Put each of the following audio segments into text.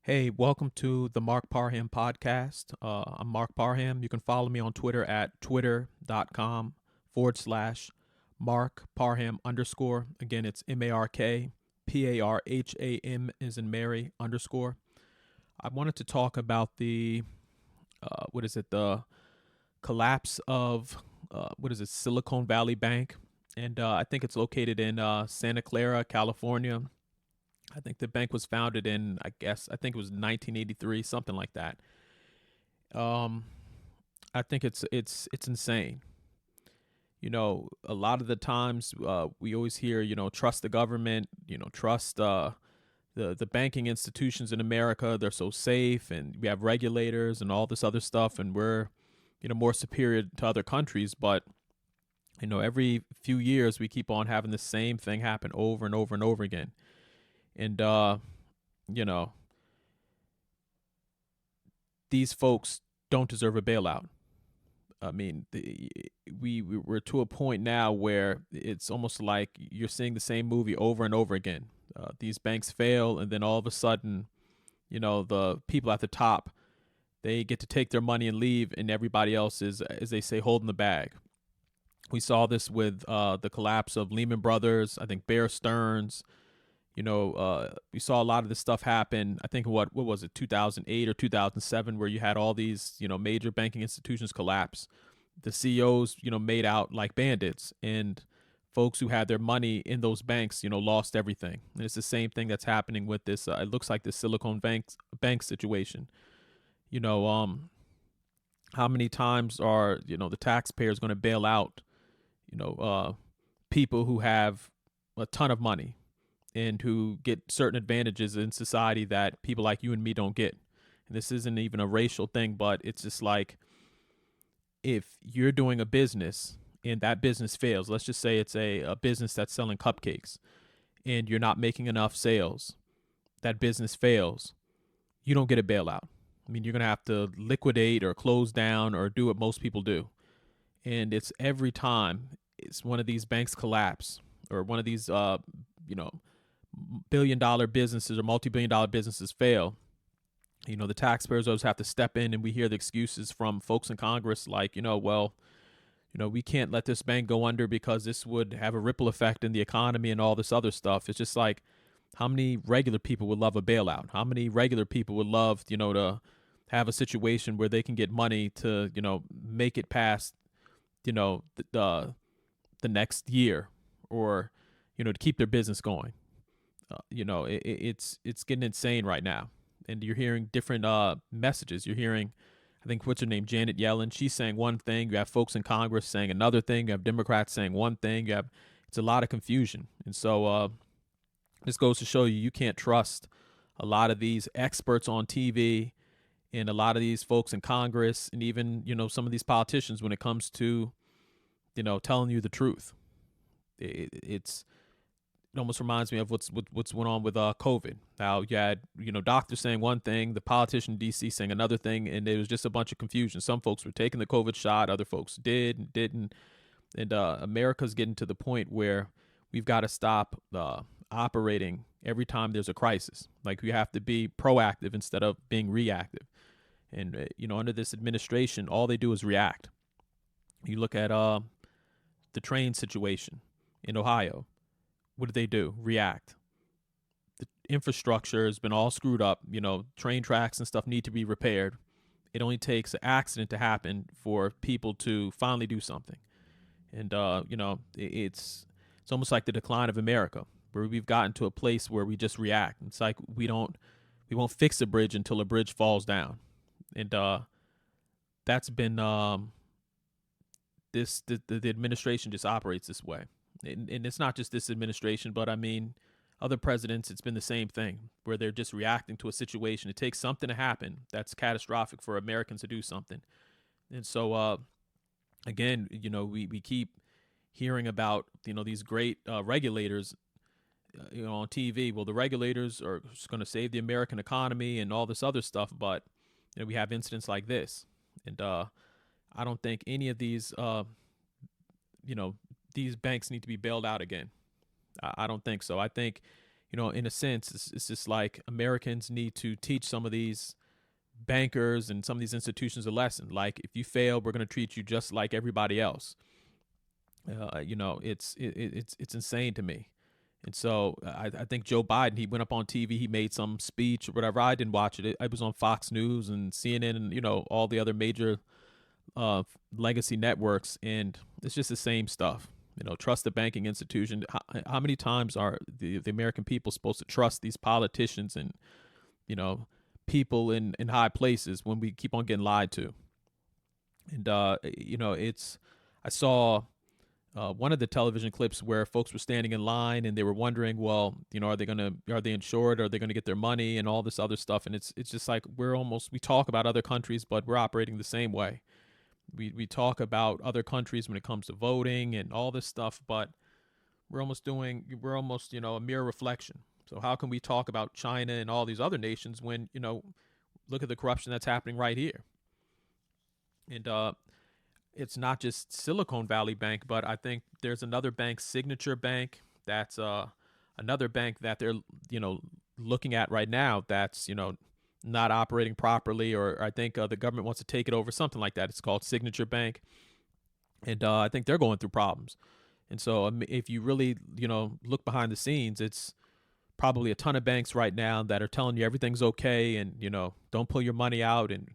Hey, welcome to the Mark Parham podcast. I'm Mark Parham. You can follow me on Twitter at twitter.com/Mark Parham underscore. Again, it's MarkParham is in Mary underscore. I wanted to talk about the collapse of, Silicon Valley Bank. And I think it's located in Santa Clara, California. I think the bank was founded in, I think it was 1983, something like that. Um, I think it's insane. A lot of the times we always hear, trust the government, trust the banking institutions in America. They're so safe, and we have regulators and all this other stuff, and we're, more superior to other countries. But every few years we keep on having the same thing happen over and over and over again. And you know, these folks don't deserve a bailout. I mean, we're to a point now where it's almost like you're seeing the same movie over and over again. These banks fail, and then all of a sudden, the people at the top, they get to take their money and leave, and everybody else is, as they say, holding the bag. We saw this with the collapse of Lehman Brothers. I think Bear Stearns. We saw a lot of this stuff happen. I think what was it, 2008 or 2007, where you had all these major banking institutions collapse. The CEOs made out like bandits, and folks who had their money in those banks lost everything. And it's the same thing that's happening with this. It looks like this Silicon bank situation. You know, how many times are the taxpayers going to bail out people who have a ton of money and who get certain advantages in society that people like you and me don't get? And this isn't even a racial thing, but it's just like, if you're doing a business and that business fails, let's just say it's a business that's selling cupcakes, and you're not making enough sales, that business fails, you don't get a bailout. I mean, you're going to have to liquidate or close down or do what most people do. And it's every time it's one of these banks collapse, or one of these, billion-dollar businesses or multi-billion-dollar businesses fail, the taxpayers always have to step in, and we hear the excuses from folks in Congress like, we can't let this bank go under because this would have a ripple effect in the economy and all this other stuff. It's just like, how many regular people would love a bailout? How many regular people would love, to have a situation where they can get money to, make it past, the next year, or, to keep their business going? It's getting insane right now. And you're hearing different messages. You're hearing, I think, what's her name, Janet Yellen. She's saying one thing. You have folks in Congress saying another thing. You have Democrats saying one thing. It's a lot of confusion. And so this goes to show you can't trust a lot of these experts on TV, and a lot of these folks in Congress, and even some of these politicians, when it comes to telling you the truth. It almost reminds me of what's went on with COVID. How you had doctors saying one thing, the politician in D.C. saying another thing, and there was just a bunch of confusion. Some folks were taking the COVID shot, other folks did and didn't, and America's getting to the point where we've got to stop operating every time there's a crisis. Like, we have to be proactive instead of being reactive. And under this administration, all they do is react. You look at the train situation in Ohio. What do? React. The infrastructure has been all screwed up. Train tracks and stuff need to be repaired. It only takes an accident to happen for people to finally do something. And it's almost like the decline of America, where we've gotten to a place where we just react. It's like we won't fix a bridge until a bridge falls down. And that's been the administration just operates this way. And it's not just this administration, but I mean, other presidents, it's been the same thing, where they're just reacting to a situation. It takes something to happen that's catastrophic for Americans to do something. And so, again, we keep hearing about, these great regulators, on TV. Well, the regulators are going to save the American economy and all this other stuff. But, we have incidents like this. And I don't think any of these, these banks need to be bailed out again. I don't think so. I think in a sense, it's just like Americans need to teach some of these bankers and some of these institutions a lesson. Like, if you fail, we're going to treat you just like everybody else. It's insane to me. And so I think Joe Biden, he went up on TV, he made some speech or whatever. I didn't watch it. It was on Fox News and CNN and all the other major legacy networks, and it's just the same stuff. Trust the banking institution. How many times are the American people supposed to trust these politicians and people in high places when we keep on getting lied to? And it's I saw one of the television clips where folks were standing in line and they were wondering, well, are they insured? Are they gonna get their money and all this other stuff? And it's just like we talk about other countries, but we're operating the same way. We talk about other countries when it comes to voting and all this stuff, but we're almost a mere reflection. So how can we talk about China and all these other nations when look at the corruption that's happening right here? And it's not just Silicon Valley Bank, but I think there's another bank, Signature Bank, that's another bank that they're looking at right now that's not operating properly, or I think the government wants to take it over, something like that. It's called Signature Bank, and I think they're going through problems. And so if you really look behind the scenes, it's probably a ton of banks right now that are telling you everything's okay, and don't pull your money out, and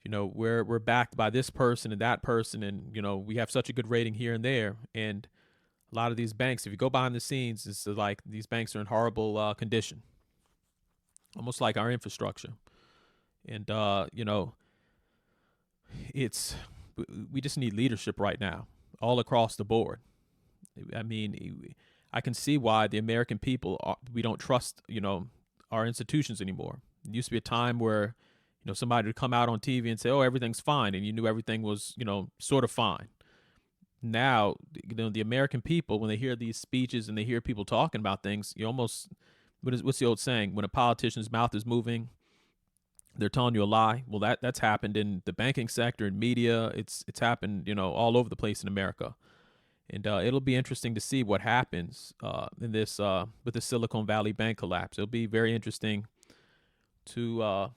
we're backed by this person and that person, and we have such a good rating here and there. And a lot of these banks, if you go behind the scenes, it's like these banks are in horrible condition, almost like our infrastructure. And it's we just need leadership right now, all across the board. I mean, I can see why the American people we don't trust our institutions anymore. It used to be a time where somebody would come out on TV and say, "Oh, everything's fine," and you knew everything was sort of fine. Now, the American people, when they hear these speeches and they hear people talking about things, you almost what's the old saying? When a politician's mouth is moving, they're telling you a lie. Well, that's happened in the banking sector and media. It's happened all over the place in America. And it'll be interesting to see what happens in this with the Silicon Valley Bank collapse. It'll be very interesting to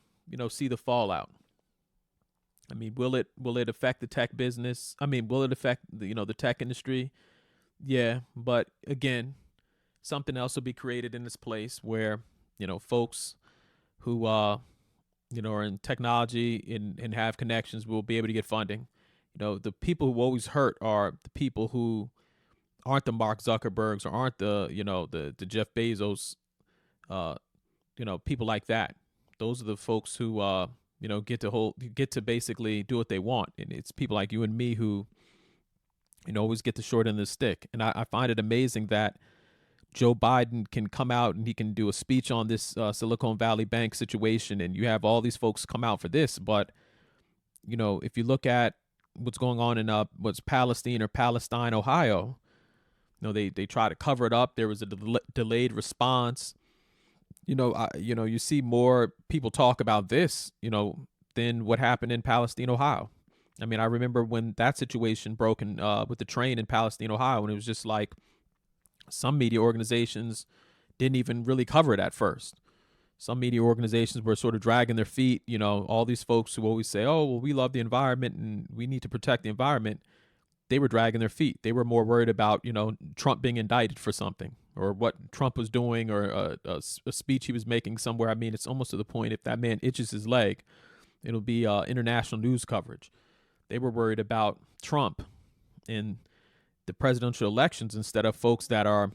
see the fallout. I mean, will it affect the tech business? I mean, will it affect the tech industry? Yeah, but again, something else will be created in this place where folks who are in technology and have connections will be able to get funding. The people who always hurt are the people who aren't the Mark Zuckerbergs or aren't the Jeff Bezos, people like that. Those are the folks who get to basically do what they want, and it's people like you and me who always get the short end of the stick. And I find it amazing that Joe Biden can come out and he can do a speech on this Silicon Valley Bank situation, and you have all these folks come out for this. But if you look at what's going on in what's Palestine, Ohio, they try to cover it up. There was a delayed response. You see more people talk about this, than what happened in Palestine, Ohio. I mean, I remember when that situation broke with the train in Palestine, Ohio, and it was just like some media organizations didn't even really cover it at first. Some media organizations were sort of dragging their feet. All these folks who always say, "Oh, well, we love the environment and we need to protect the environment." They were dragging their feet. They were more worried about, Trump being indicted for something or what Trump was doing or a speech he was making somewhere. I mean, it's almost to the point if that man itches his leg, it'll be international news coverage. They were worried about Trump in the presidential elections instead of folks that are,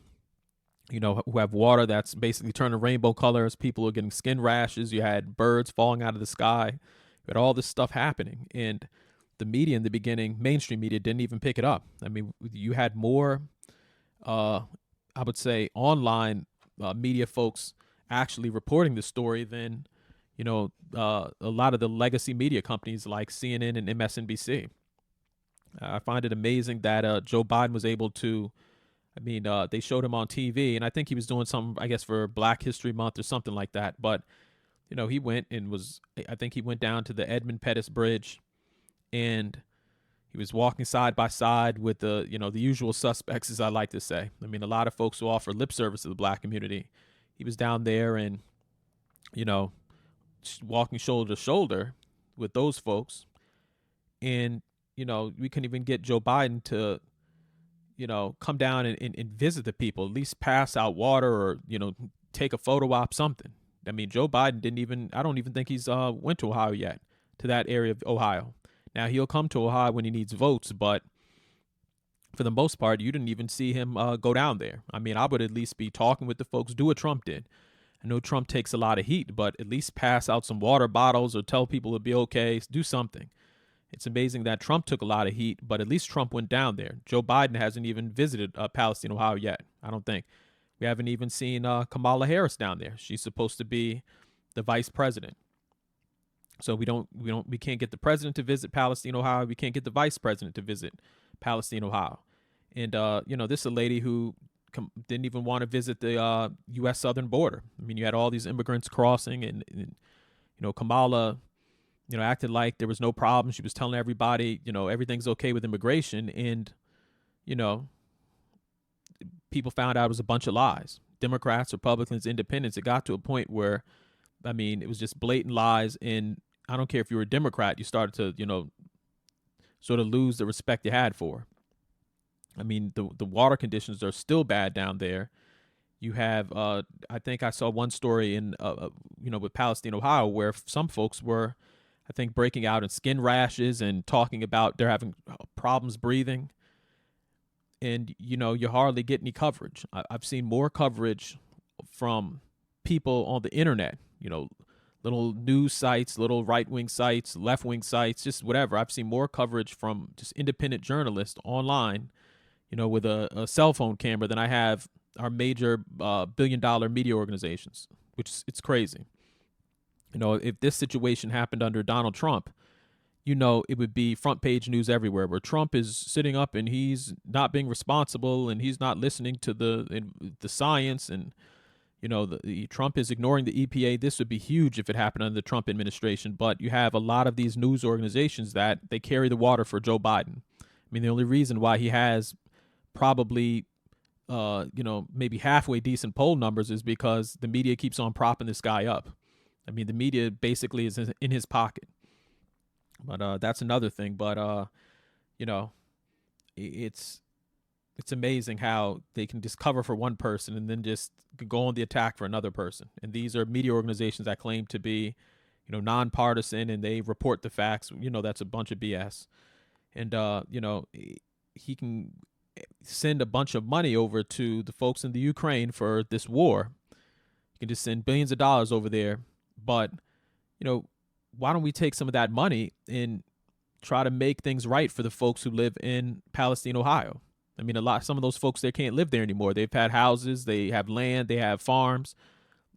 who have water that's basically turning rainbow colors. People are getting skin rashes. You had birds falling out of the sky. You had all this stuff happening. And the media in the beginning, mainstream media, didn't even pick it up. I mean, you had more, I would say, online media folks actually reporting the story than, a lot of the legacy media companies like CNN and MSNBC. I find it amazing that Joe Biden was able to, they showed him on TV, and I think he was doing something, I guess, for Black History Month or something like that. But, he went and I think he went down to the Edmund Pettus Bridge, and he was walking side by side with the usual suspects, as I like to say. I mean, a lot of folks who offer lip service to the Black community. he was down there and, you know, walking shoulder to shoulder with those folks. And, we couldn't even get Joe Biden to, come down and visit the people, at least pass out water or, take a photo op, something. I mean, Joe Biden I don't even think he's went to Ohio yet, to that area of Ohio. Now, he'll come to Ohio when he needs votes, but for the most part, you didn't even see him go down there. I mean, I would at least be talking with the folks, do what Trump did. I know Trump takes a lot of heat, but at least pass out some water bottles or tell people to be okay, do something. It's amazing that Trump took a lot of heat, but at least Trump went down there. Joe Biden hasn't even visited Palestine, Ohio yet, I don't think. We haven't even seen Kamala Harris down there. She's supposed to be the vice president. So we can't get the president to visit Palestine, Ohio. We can't get the vice president to visit Palestine, Ohio. And, this is a lady who didn't even want to visit the U.S. southern border. I mean, you had all these immigrants crossing and Kamala, acted like there was no problem. She was telling everybody, everything's okay with immigration. And, people found out it was a bunch of lies. Democrats, Republicans, independents. It got to a point where, I mean, it was just blatant lies. And I don't care if you were a Democrat, you started to, sort of lose the respect you had for. I mean, the water conditions are still bad down there. You have, I think I saw one story in, with Palestine, Ohio, where some folks were, I think, breaking out in skin rashes and talking about they're having problems breathing. And, you hardly get any coverage. I've seen more coverage from people on the internet, little news sites, little right-wing sites, left-wing sites, just whatever. I've seen more coverage from just independent journalists online, with a cell phone camera than I have our major billion-dollar media organizations, which it's crazy. If this situation happened under Donald Trump, it would be front page news everywhere, where Trump is sitting up and he's not being responsible and he's not listening to the science, and Trump is ignoring the EPA. This would be huge if it happened under the Trump administration. But you have a lot of these news organizations that they carry the water for Joe Biden. I mean, the only reason why he has probably maybe halfway decent poll numbers is because the media keeps on propping this guy up. I mean, the media basically is in his pocket. But that's another thing. But it's amazing how they can just cover for one person and then just go on the attack for another person. And these are media organizations that claim to be, nonpartisan, and they report the facts. That's a bunch of BS. And he can send a bunch of money over to the folks in the Ukraine for this war. You can just send billions of dollars over there. But, why don't we take some of that money and try to make things right for the folks who live in Palestine, Ohio? I mean, some of those folks, they can't live there anymore. They've had houses, they have land, they have farms,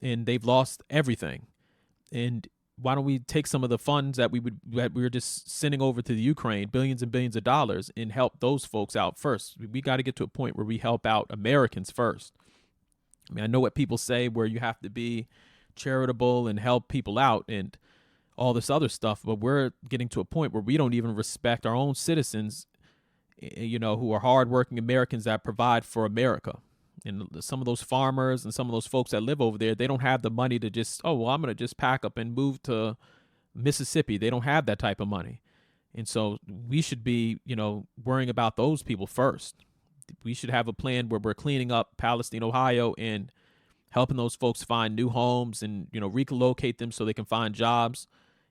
and they've lost everything. And why don't we take some of the funds that we were just sending over to the Ukraine, billions and billions of dollars, and help those folks out first? We got to get to a point where we help out Americans first. I mean, I know what people say, where you have to be charitable and help people out and all this other stuff, but we're getting to a point where we don't even respect our own citizens, who are hardworking Americans that provide for America. And some of those farmers and some of those folks that live over there, they don't have the money to just, I'm going to just pack up and move to Mississippi. They don't have that type of money. And so we should be, worrying about those people first. We should have a plan where we're cleaning up Palestine, Ohio, and helping those folks find new homes and, relocate them so they can find jobs,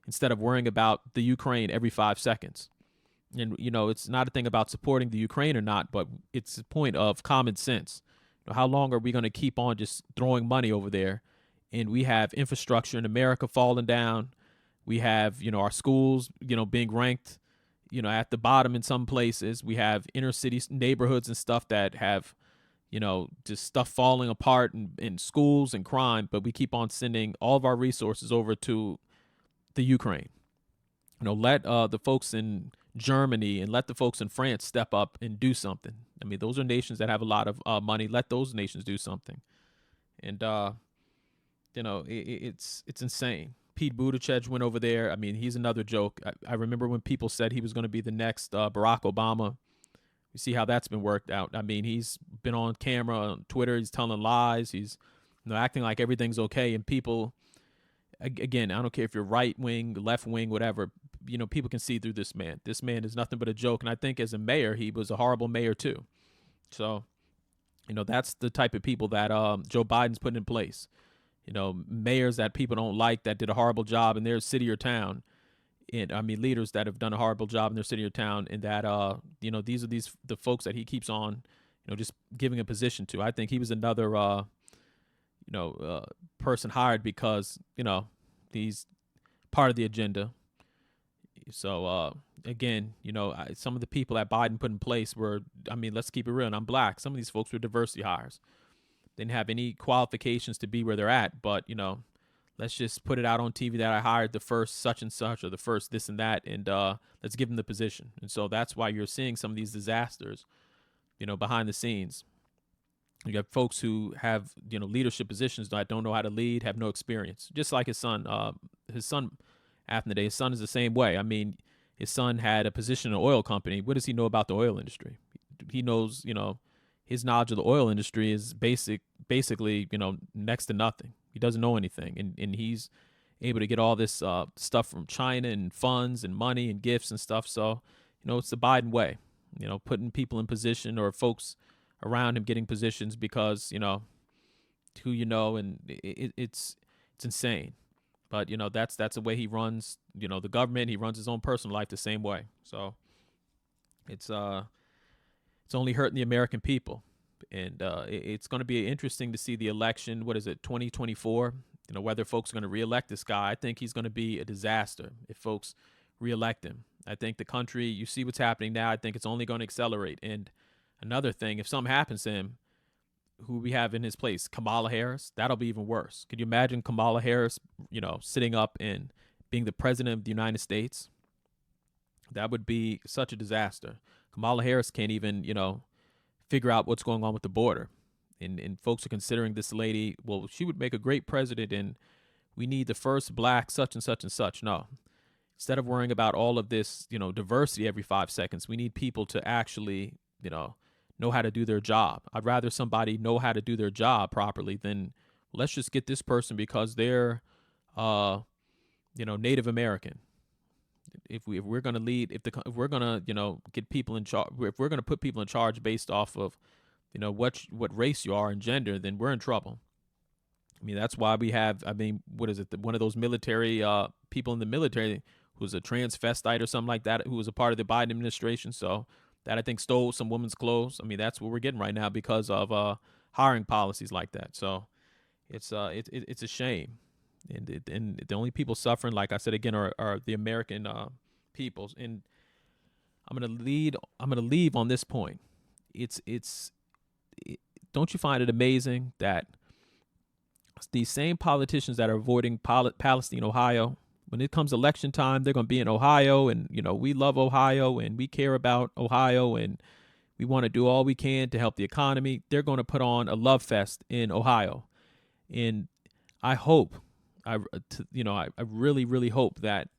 instead of worrying about the Ukraine every 5 seconds. And, it's not a thing about supporting the Ukraine or not, but it's a point of common sense. How long are we going to keep on just throwing money over there? And we have infrastructure in America falling down. We have, our schools, being ranked, at the bottom in some places. We have inner city neighborhoods and stuff that have, just stuff falling apart in schools and crime. But we keep on sending all of our resources over to the Ukraine. Let the folks in Germany and let the folks in France step up and do something. I mean, those are nations that have a lot of money. Let those nations do something. And, it's insane. Pete Buttigieg went over there. I mean, he's another joke. I remember when people said he was going to be the next Barack Obama. You see how that's been worked out. I mean, he's been on camera on Twitter. He's telling lies. He's acting like everything's okay, and people, again, I don't care if you're right wing, left wing, whatever. People can see through this man. This man is nothing but a joke, and I think as a mayor, he was a horrible mayor too. So, that's the type of people that Joe Biden's putting in place. Mayors that people don't like that did a horrible job in their city or town. And I mean, leaders that have done a horrible job in their city or town, and that these are the folks that he keeps on, just giving a position to. I think he was another person hired because he's part of the agenda. So again, some of the people that Biden put in place were, I mean, let's keep it real. And I'm black. Some of these folks were diversity hires. They didn't have any qualifications to be where they're at, but let's just put it out on TV that I hired the first such and such or the first this and that, and let's give them the position. And so that's why you're seeing some of these disasters, behind the scenes. You have folks who have leadership positions that don't know how to lead, have no experience. Just like his son, Anthony, his son is the same way. I mean, his son had a position in an oil company. What does he know about the oil industry? He knows, his knowledge of the oil industry is basically, next to nothing. He doesn't know anything, and he's able to get all this stuff from China and funds and money and gifts and stuff. So, it's the Biden way, putting people in position or folks around him getting positions because who and it's insane. But that's the way he runs the government. He runs his own personal life the same way. So it's only hurting the American people. And it's going to be interesting to see the election. What is it, 2024? Whether folks are going to reelect this guy. I think he's going to be a disaster if folks reelect him. I think the country, you see what's happening now, I think it's only going to accelerate. And another thing, if something happens to him, who we have in his place, Kamala Harris, that'll be even worse. Could you imagine Kamala Harris, sitting up and being the president of the United States? That would be such a disaster. Kamala Harris can't even, figure out what's going on with the border. And folks are considering this lady, well, she would make a great president, and we need the first black such and such and such. No. Instead of worrying about all of this, diversity every 5 seconds, we need people to actually, know how to do their job. I'd rather somebody know how to do their job properly than let's just get this person because they're, Native American. If we're going to lead, if we're going to, get people in charge, if we're going to put people in charge based off of, what race you are and gender, then we're in trouble. I mean, that's why we have, what is it? One of those military people in the military who's a transvestite or something like that, who was a part of the Biden administration. So that I think stole some women's clothes. I mean, that's what we're getting right now because of hiring policies like that. So it's a shame. And the only people suffering, like I said again, are the American peoples. And I'm gonna leave on this point. Don't you find it amazing that these same politicians that are avoiding Palestine, Ohio, when it comes election time, they're going to be in Ohio, and we love Ohio and we care about Ohio and we want to do all we can to help the economy. They're going to put on a love fest in Ohio, and I hope, I really, really hope that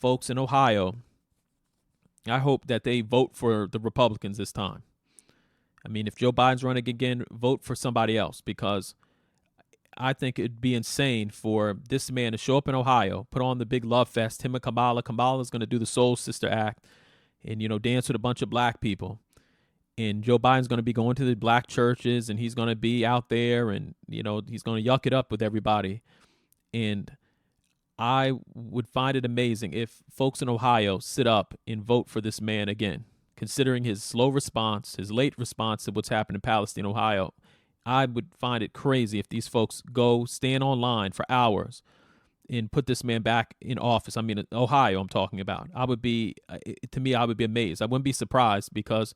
folks in Ohio, I hope that they vote for the Republicans this time. I mean, if Joe Biden's running again, vote for somebody else, because I think it'd be insane for this man to show up in Ohio, put on the big love fest, him and Kamala. Kamala's going to do the Soul Sister act and, dance with a bunch of black people. And Joe Biden's going to be going to the black churches, and he's going to be out there, and, he's going to yuck it up with everybody. And I would find it amazing if folks in Ohio sit up and vote for this man again, considering his slow response, his late response to what's happened in Palestine, Ohio. I would find it crazy if these folks go stand online for hours and put this man back in office. I mean, Ohio, I'm talking about. I would be amazed. I wouldn't be surprised, because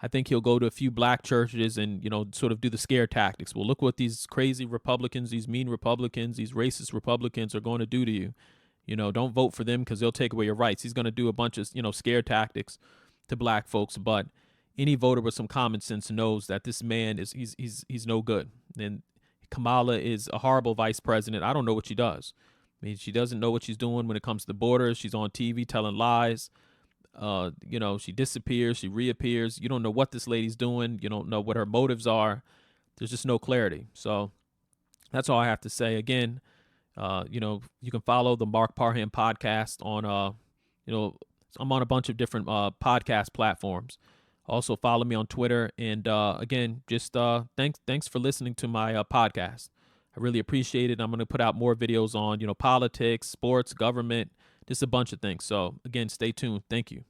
I think he'll go to a few black churches and, sort of do the scare tactics. Well, look what these crazy Republicans, these mean Republicans, these racist Republicans are going to do to you. Don't vote for them because they'll take away your rights. He's going to do a bunch of, scare tactics to black folks. But any voter with some common sense knows that this man he's no good. And Kamala is a horrible vice president. I don't know what she does. I mean, she doesn't know what she's doing when it comes to the border. She's on TV telling lies. She disappears, she reappears. You don't know what this lady's doing. You don't know what her motives are. There's just no clarity. So That's all I have to say. Again, you can follow the Mark Parham podcast on, you know, I'm on a bunch of different podcast platforms. Also follow me on Twitter. And again, just thanks for listening to my podcast. I really appreciate it. I'm going to put out more videos on, politics, sports, government, just a bunch of things. So again, stay tuned. Thank you.